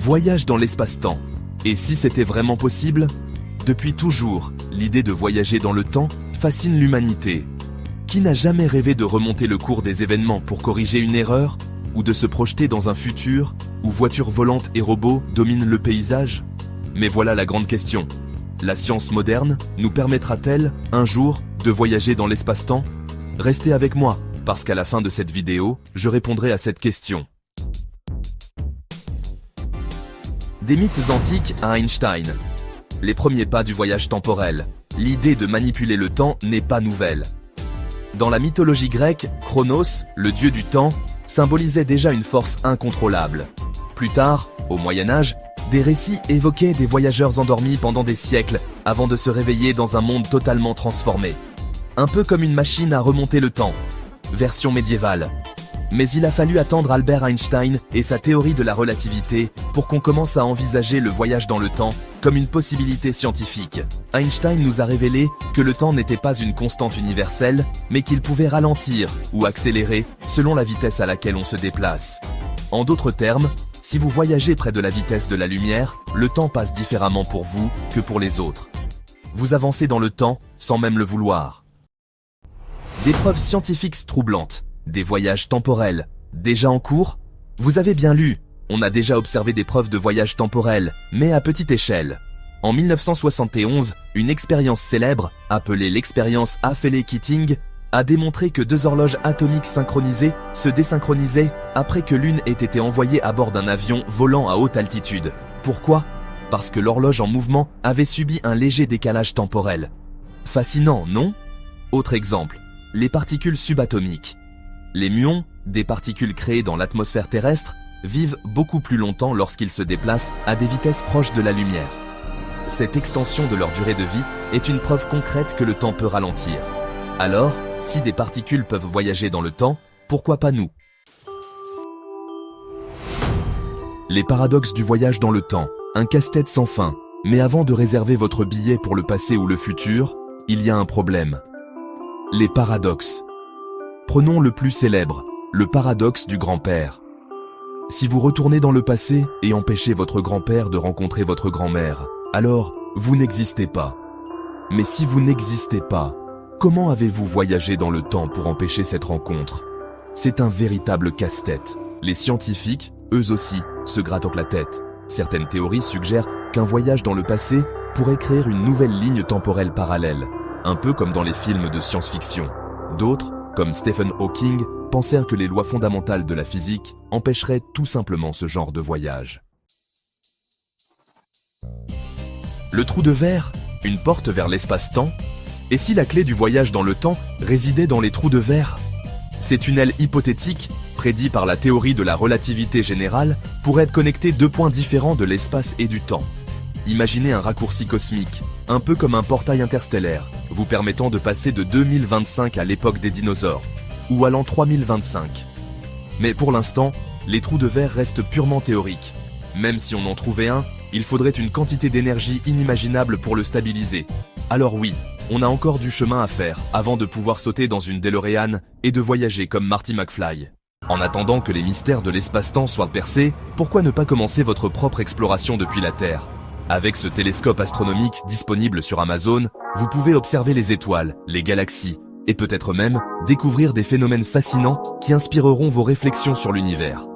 Voyage dans l'espace-temps. Et si c'était vraiment possible? Depuis toujours, l'idée de voyager dans le temps fascine l'humanité. Qui n'a jamais rêvé de remonter le cours des événements pour corriger une erreur? Ou de se projeter dans un futur où voitures volantes et robots dominent le paysage? Mais voilà la grande question. La science moderne nous permettra-t-elle, un jour, de voyager dans l'espace-temps? Restez avec moi, parce qu'à la fin de cette vidéo, je répondrai à cette question. Des mythes antiques à Einstein. Les premiers pas du voyage temporel. L'idée de manipuler le temps n'est pas nouvelle. Dans la mythologie grecque, Chronos, le dieu du temps, symbolisait déjà une force incontrôlable. Plus tard, au Moyen-Âge, des récits évoquaient des voyageurs endormis pendant des siècles avant de se réveiller dans un monde totalement transformé. Un peu comme une machine à remonter le temps. Version médiévale. Mais il a fallu attendre Albert Einstein et sa théorie de la relativité pour qu'on commence à envisager le voyage dans le temps comme une possibilité scientifique. Einstein nous a révélé que le temps n'était pas une constante universelle, mais qu'il pouvait ralentir ou accélérer selon la vitesse à laquelle on se déplace. En d'autres termes, si vous voyagez près de la vitesse de la lumière, le temps passe différemment pour vous que pour les autres. Vous avancez dans le temps sans même le vouloir. Des preuves scientifiques troublantes. Des voyages temporels, déjà en cours? Vous avez bien lu, on a déjà observé des preuves de voyages temporels, mais à petite échelle. En 1971, une expérience célèbre, appelée l'expérience Affeley-Keating, a démontré que deux horloges atomiques synchronisées se désynchronisaient après que l'une ait été envoyée à bord d'un avion volant à haute altitude. Pourquoi? Parce que l'horloge en mouvement avait subi un léger décalage temporel. Fascinant, non? Autre exemple, les particules subatomiques. Les muons, des particules créées dans l'atmosphère terrestre, vivent beaucoup plus longtemps lorsqu'ils se déplacent à des vitesses proches de la lumière. Cette extension de leur durée de vie est une preuve concrète que le temps peut ralentir. Alors, si des particules peuvent voyager dans le temps, pourquoi pas nous? Les paradoxes du voyage dans le temps, un casse-tête sans fin. Mais avant de réserver votre billet pour le passé ou le futur, il y a un problème. Les paradoxes. Prenons le plus célèbre, le paradoxe du grand-père. Si vous retournez dans le passé et empêchez votre grand-père de rencontrer votre grand-mère, alors vous n'existez pas. Mais si vous n'existez pas, comment avez-vous voyagé dans le temps pour empêcher cette rencontre? C'est un véritable casse-tête. Les scientifiques, eux aussi, se grattent la tête. Certaines théories suggèrent qu'un voyage dans le passé pourrait créer une nouvelle ligne temporelle parallèle, un peu comme dans les films de science-fiction. D'autres, comme Stephen Hawking, pensèrent que les lois fondamentales de la physique empêcheraient tout simplement ce genre de voyage. Le trou de verre, une porte vers l'espace-temps? Et si la clé du voyage dans le temps résidait dans les trous de verre? Ces tunnels hypothétiques, prédits par la théorie de la relativité générale, pourraient connecter deux points différents de l'espace et du temps. Imaginez un raccourci cosmique, un peu comme un portail interstellaire, vous permettant de passer de 2025 à l'époque des dinosaures, ou à l'an 3025. Mais pour l'instant, les trous de verre restent purement théoriques. Même si on en trouvait un, il faudrait une quantité d'énergie inimaginable pour le stabiliser. Alors oui, on a encore du chemin à faire avant de pouvoir sauter dans une DeLorean et de voyager comme Marty McFly. En attendant que les mystères de l'espace-temps soient percés, pourquoi ne pas commencer votre propre exploration depuis la Terre? Avec ce télescope astronomique disponible sur Amazon, vous pouvez observer les étoiles, les galaxies, et peut-être même découvrir des phénomènes fascinants qui inspireront vos réflexions sur l'univers.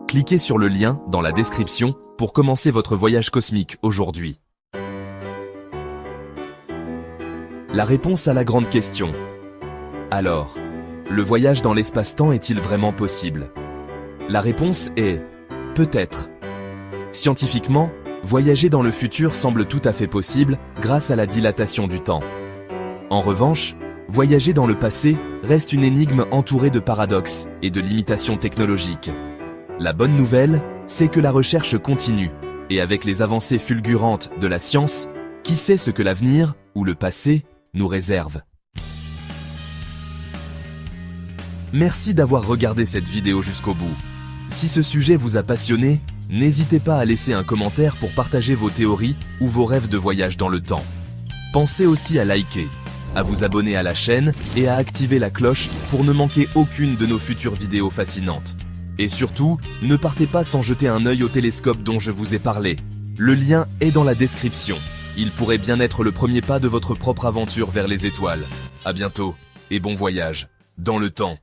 Cliquez sur le lien dans la description pour commencer votre voyage cosmique aujourd'hui. La réponse à la grande question. Alors, le voyage dans l'espace-temps est-il vraiment possible? La réponse est peut-être. Scientifiquement, voyager dans le futur semble tout à fait possible grâce à la dilatation du temps. En revanche, voyager dans le passé reste une énigme entourée de paradoxes et de limitations technologiques. La bonne nouvelle, c'est que la recherche continue, et avec les avancées fulgurantes de la science, qui sait ce que l'avenir, ou le passé, nous réserve. Merci d'avoir regardé cette vidéo jusqu'au bout. Si ce sujet vous a passionné, n'hésitez pas à laisser un commentaire pour partager vos théories ou vos rêves de voyage dans le temps. Pensez aussi à liker, à vous abonner à la chaîne et à activer la cloche pour ne manquer aucune de nos futures vidéos fascinantes. Et surtout, ne partez pas sans jeter un œil au télescope dont je vous ai parlé. Le lien est dans la description. Il pourrait bien être le premier pas de votre propre aventure vers les étoiles. À bientôt, et bon voyage, dans le temps.